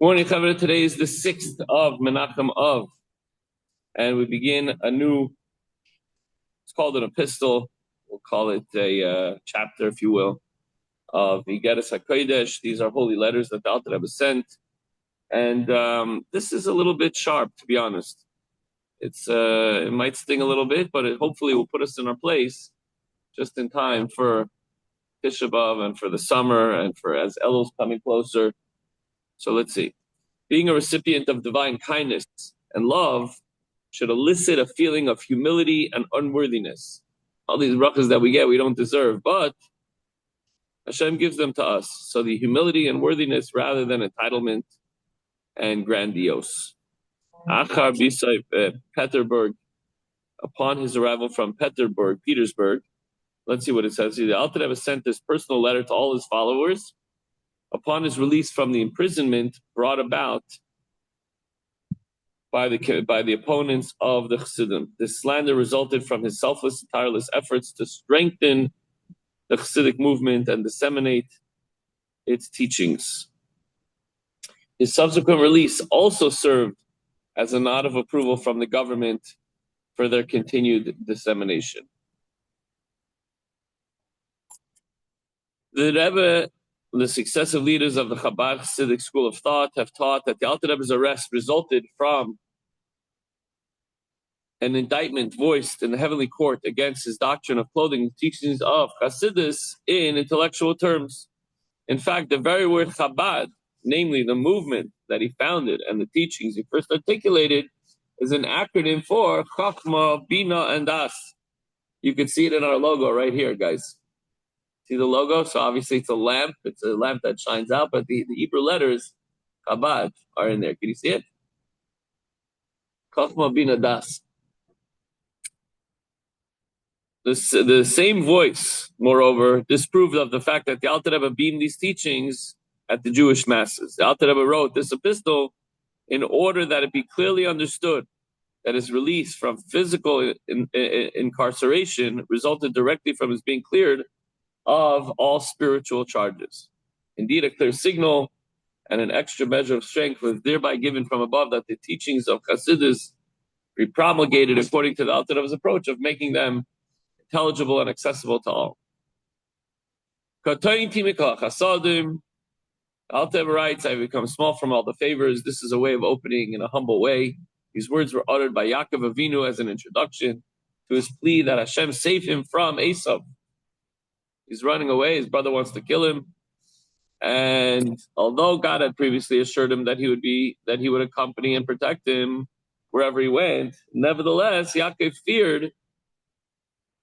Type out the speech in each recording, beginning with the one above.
Morning, Chavre. Today is the 6th of Menachem Av, and we begin a new, it's called an epistle, we'll call it a chapter, if you will, of Igeres HaKodesh. These are holy letters that the Alter Rebbe sent, and this is a little bit sharp, to be honest. It might sting a little bit, but it hopefully will put us in our place just in time for Tisha B'Av and for the summer and for as Elul's coming closer. So let's see. Being a recipient of divine kindness and love should elicit a feeling of humility and unworthiness. All these brachas that we get, we don't deserve, but Hashem gives them to us. So the humility and worthiness rather than entitlement and grandiose. Achar Bisai Petersburg, upon his arrival from Petersburg, let's see what it says here. The Alter Rebbe sent this personal letter to all his followers upon his release from the imprisonment brought about by the opponents of the Chassidim. This slander resulted from his selfless and tireless efforts to strengthen the Chassidic movement and disseminate its teachings. His subsequent release also served as a nod of approval from the government for their continued dissemination. The Rebbe, the successive leaders of the Chabad Chassidic school of thought, have taught that the Alter Rebbe's arrest resulted from an indictment voiced in the heavenly court against his doctrine of clothing the teachings of Chassidus in intellectual terms. In fact, the very word Chabad, namely the movement that he founded and the teachings he first articulated, is an acronym for Chachma, Bina, and Das. You can see it in our logo right here, guys. See the logo? So obviously it's a lamp. It's a lamp that shines out, but the Hebrew letters, Chabad, are in there. Can you see it? Chachma, Bina, Das. The same voice, moreover, disproved of the fact that the Alter Rebbe beamed these teachings at the Jewish masses. The Alter Rebbe wrote this epistle in order that it be clearly understood that his release from physical incarceration resulted directly from his being cleared of all spiritual charges. Indeed, a clear signal and an extra measure of strength was thereby given from above that the teachings of Chassidus be promulgated according to the Alter Rebbe's approach of making them intelligible and accessible to all. Alter Rebbe writes, I become small from all the favors. This is a way of opening in a humble way. These words were uttered by Yaakov Avinu as an introduction to his plea that Hashem save him from Esav. He's running away. His brother wants to kill him. And although God had previously assured him that he would accompany and protect him wherever he went, nevertheless, Yaakov feared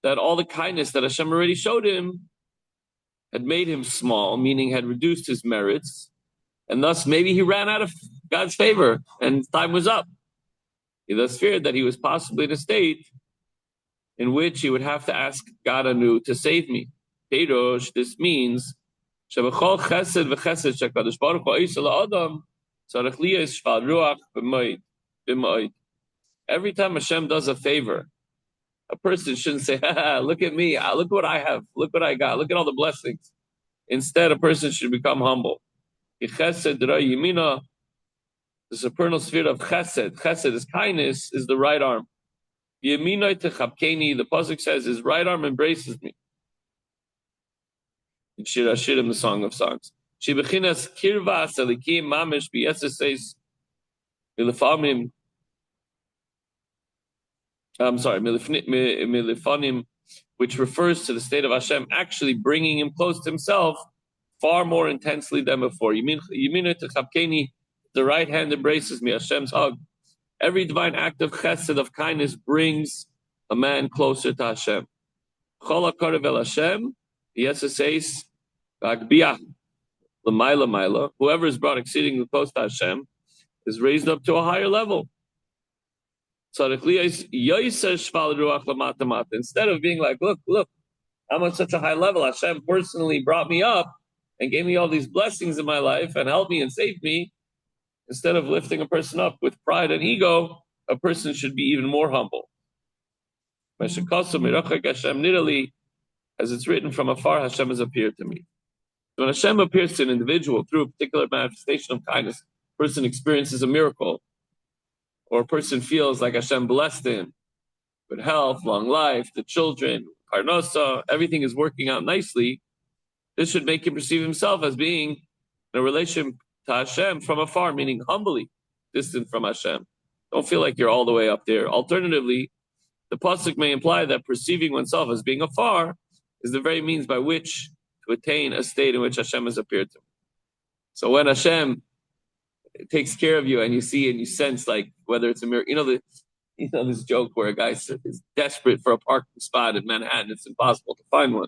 that all the kindness that Hashem already showed him had made him small, meaning had reduced his merits, and thus maybe he ran out of God's favor and time was up. He thus feared that he was possibly in a state in which he would have to ask God anew to save me. Peirosh, this means every time Hashem does a favor, a person shouldn't say, look at me, look what I have, look what I got, look at all the blessings. Instead, a person should become humble. The supernal sphere of chesed is kindness, is the right arm. The pasuk says, his right arm embraces me. In Shir Hashirim, the Song of Songs. Milifanim, which refers to the state of Hashem actually bringing him close to himself far more intensely than before. The right hand embraces me, Hashem's hug. Every divine act of chesed, of kindness, brings a man closer to Hashem. Whoever is brought exceedingly close to Hashem is raised up to a higher level. Instead of being like, look, I'm on such a high level. Hashem personally brought me up and gave me all these blessings in my life and helped me and saved me. Instead of lifting a person up with pride and ego, a person should be even more humble. As it's written, from afar Hashem has appeared to me. When Hashem appears to an individual through a particular manifestation of kindness, person experiences a miracle, or a person feels like Hashem blessed him with health, long life, the children, parnosa, everything is working out nicely, this should make him perceive himself as being in a relation to Hashem from afar, meaning humbly distant from Hashem. Don't feel like you're all the way up there. Alternatively, the pasuk may imply that perceiving oneself as being afar is the very means by which to attain a state in which Hashem has appeared to. So when Hashem takes care of you and you see and you sense, like, whether it's a miracle, this joke where a guy is desperate for a parking spot in Manhattan, it's impossible to find one.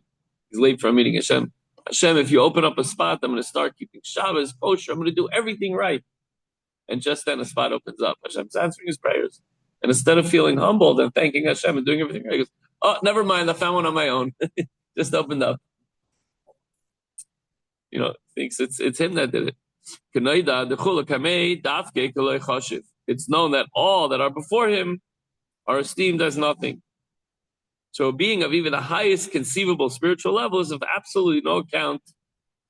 He's late for a meeting. Hashem, if you open up a spot, I'm going to start keeping Shabbos, kosher, I'm going to do everything right. And just then a spot opens up. Hashem's answering his prayers. And instead of feeling humbled and thanking Hashem and doing everything right, he goes, oh, never mind, I found one on my own. Just opened up. Thinks it's him that did it. It's known that all that are before him are esteemed as nothing. So a being of even the highest conceivable spiritual level is of absolutely no account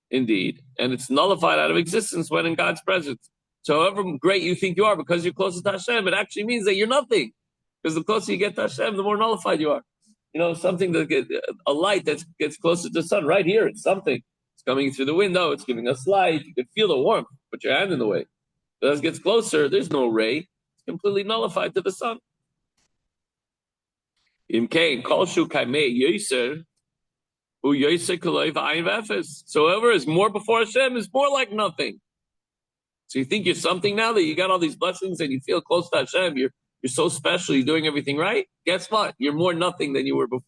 indeed. And it's nullified out of existence when in God's presence. So however great you think you are because you're closer to Hashem, it actually means that you're nothing. Because the closer you get to Hashem, the more nullified you are. Something a light that gets closer to the sun, right here, it's something. It's coming through the window, it's giving us light, you can feel the warmth, put your hand in the way. But as it gets closer, there's no ray, it's completely nullified to the sun. So whoever is more before Hashem is more like nothing. So you think you're something now that you got all these blessings and you feel close to Hashem, you're so special, you're doing everything right? Guess what? You're more nothing than you were before.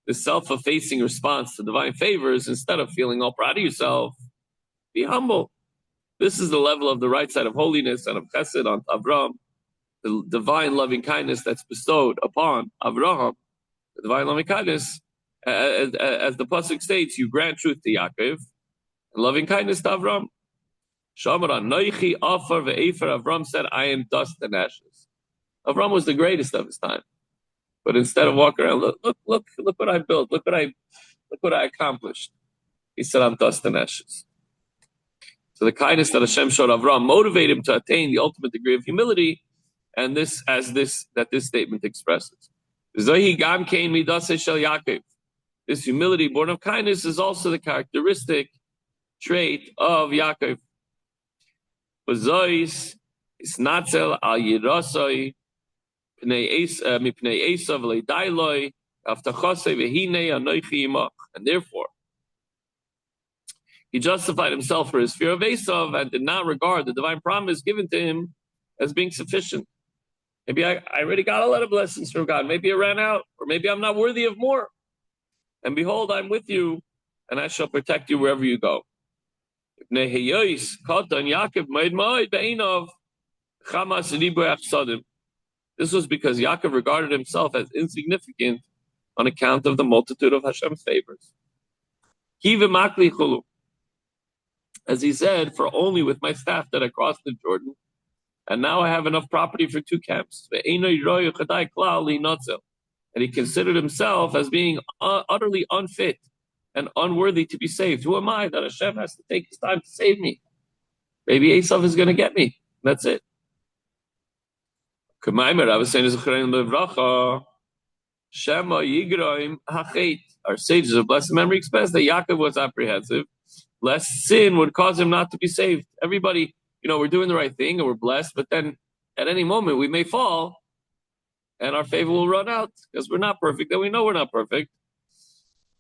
The self-effacing response to divine favors, instead of feeling all proud of yourself, be humble. This is the level of the right side of holiness and of chesed on Avram, the divine loving kindness that's bestowed upon Avraham, the divine loving kindness. As the pasuk states, you grant truth to Yaakov and loving kindness to Avram. Avram said, I am dust and ashes. Avram was the greatest of his time. But instead of walking around, look what I built, look what I accomplished. He said, I'm dust and ashes. So the kindness that Hashem showed Avram motivated him to attain the ultimate degree of humility, and this statement expresses. This humility born of kindness is also the characteristic trait of Yaakov. And therefore, he justified himself for his fear of Esav and did not regard the divine promise given to him as being sufficient. Maybe I already got a lot of blessings from God. Maybe I ran out, or maybe I'm not worthy of more. And behold, I'm with you, and I shall protect you wherever you go. This was because Yaakov regarded himself as insignificant on account of the multitude of Hashem's favors. As he said, for only with my staff did I cross the Jordan, and now I have enough property for 2 camps. And he considered himself as being utterly unfit and unworthy to be saved. Who am I that Hashem has to take his time to save me? Maybe Esav is going to get me. That's it. Our sages of blessed memory express that Yaakov was apprehensive lest sin would cause him not to be saved. Everybody, we're doing the right thing and we're blessed, but then at any moment we may fall and our favor will run out because we're not perfect, and we know we're not perfect.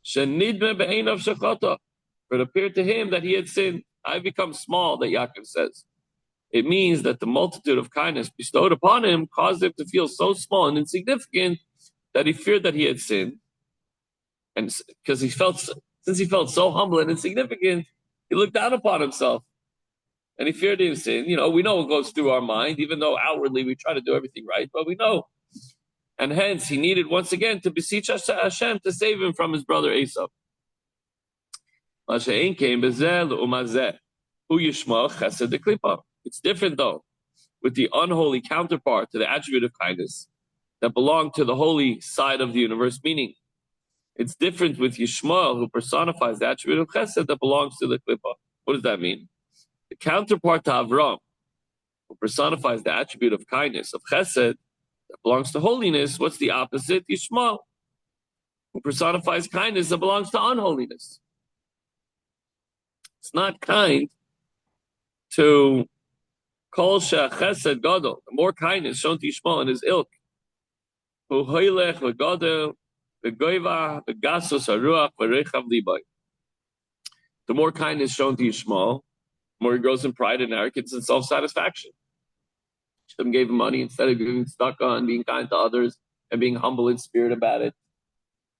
For it appeared to him that he had sinned. I've become small, that Yaakov says. It means that the multitude of kindness bestowed upon him caused him to feel so small and insignificant that he feared that he had sinned. And because since he felt so humble and insignificant, he looked down upon himself. And he feared his sin. We know what goes through our mind, even though outwardly we try to do everything right, but we know. And hence, he needed once again to beseech Hashem to save him from his brother Esav. It's different, though, with the unholy counterpart to the attribute of kindness that belonged to the holy side of the universe, meaning It's different with Yishmael, who personifies the attribute of chesed that belongs to the klipa. What does that mean? The counterpart to Avram, who personifies the attribute of kindness, of chesed, that belongs to holiness, what's the opposite? Yishmael, who personifies kindness that belongs to unholiness. It's not kind to kol chesed gadol, the more kindness shown to Yishmael and his ilk, who hoylech v'gadol v'goyva v'gasos haruach v'rechav libay. The more kindness shown to Yishmael, the more he grows in pride and arrogance and self-satisfaction. Hashem gave him money instead of getting stuck on being kind to others and being humble in spirit about it.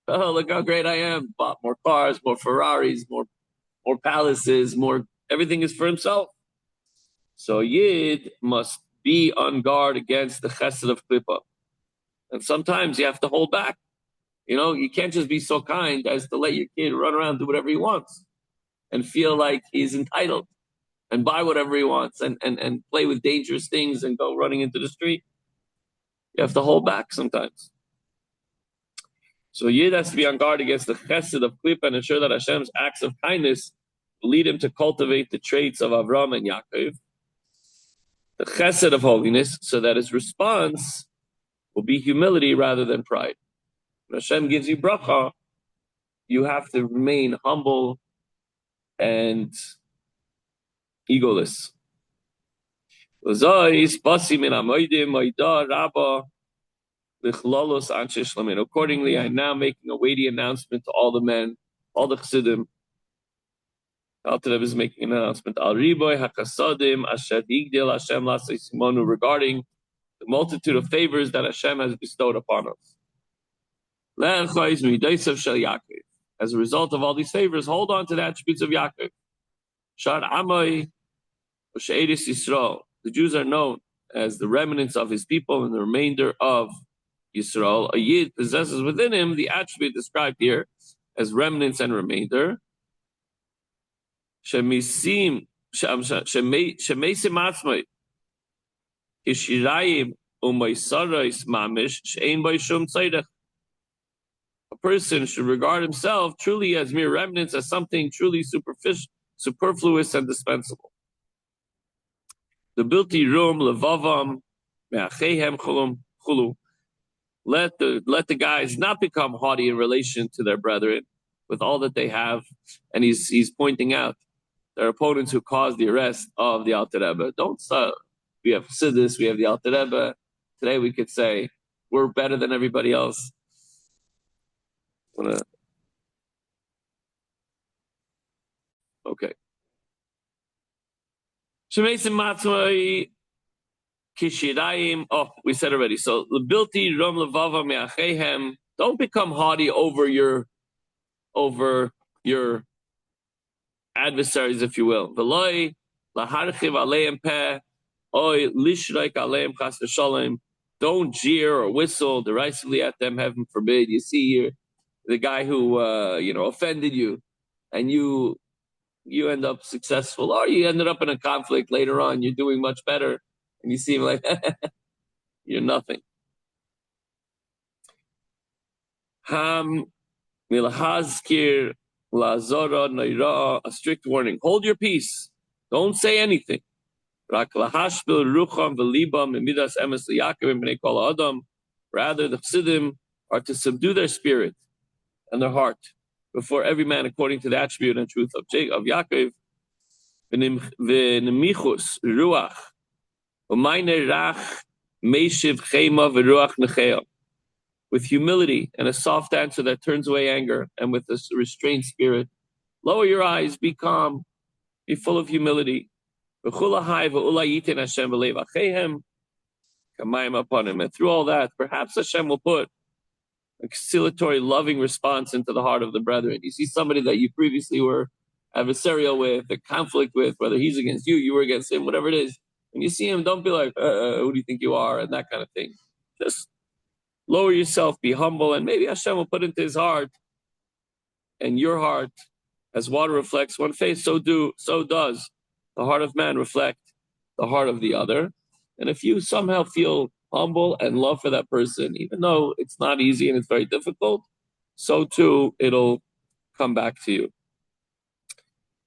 Oh, look how great I am. Bought more cars, more Ferraris, more palaces, more, everything is for himself. So Yid must be on guard against the chesed of Klippa. And sometimes you have to hold back. You know, you can't just be so kind as to let your kid run around, do whatever he wants and feel like he's entitled and buy whatever he wants and play with dangerous things and go running into the street. You have to hold back sometimes. So Yid has to be on guard against the chesed of Klippa and ensure that Hashem's acts of kindness will lead him to cultivate the traits of Avram and Yaakov, the chesed of holiness, so that his response will be humility rather than pride. When Hashem gives you bracha, you have to remain humble and egoless. Accordingly, I am now making a weighty announcement to all the men, all the chassidim. Alter Rebbe is making an announcement. Al riboy hakasadim asher yigdil Hashem lasei simonu, regarding the multitude of favors that Hashem has bestowed upon us. As a result of all these favors, hold on to the attributes of Yaakov. Shar Amai U'She'eris Yisrael. The Jews are known as the remnants of his people and the remainder of Yisrael. A Yid possesses within him the attribute described here as remnants and remainder. Shemisim Atzmai Ishirayim U'Maisarais Mamish She'ein Bai Shum Tzedek. A person should regard himself truly as mere remnants, as something truly superfluous and dispensable. The bilti rum levavam me'achehem chulu. Let the guys not become haughty in relation to their brethren with all that they have, and he's pointing out their opponents who caused the arrest of the Alter Rebbe. Don't we have Sidis, we have the Alter Rebbe. Today we could say we're better than everybody else. Okay. Oh, we said already. So l'bilti rom levava me'achehem. Don't become haughty over your adversaries, if you will. V'loi laharchiv aleim peh oy lishreik aleim chas v'shalom. Don't jeer or whistle derisively at them. Heaven forbid. You see here the guy who offended you, and you end up successful, or you ended up in a conflict later on. You're doing much better, and you see him like you're nothing. Milahazkir lazora naira, a strict warning: hold your peace, don't say anything. Rak lahashbil rucham v'libam emidas emes liyakim b'nei kol adam. Rather, the chassidim are to subdue their spirit and their heart before every man according to the attribute and truth of Yaakov. V'nemichus ruach v'mayne rach meishiv chema v'ruach nechea. With humility and a soft answer that turns away anger, and with a restrained spirit, lower your eyes, be calm, be full of humility. V'chulahai v'ulayitin Hashem v'leiv achehem kamayim upon him. And through all that, perhaps Hashem will put a conciliatory, loving response into the heart of the brethren. You see somebody that you previously were adversarial with, a conflict with, whether he's against you, you were against him, whatever it is. When you see him, don't be like, who do you think you are? And that kind of thing. Just lower yourself, be humble, and maybe Hashem will put into his heart and your heart, as water reflects one face, so does the heart of man reflect the heart of the other. And if you somehow feel humble and love for that person, even though it's not easy and it's very difficult, so too it'll come back to you.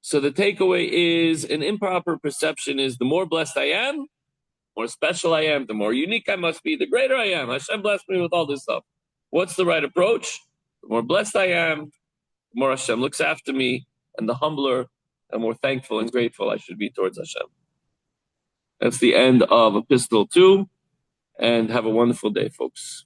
So the takeaway is an improper perception is the more blessed I am, more special I am, the more unique I must be, the greater I am. Hashem blessed me with all this stuff. What's the right approach? The more blessed I am, the more Hashem looks after me, and the humbler and more thankful and grateful I should be towards Hashem. That's the end of Epistle 2, and have a wonderful day, folks.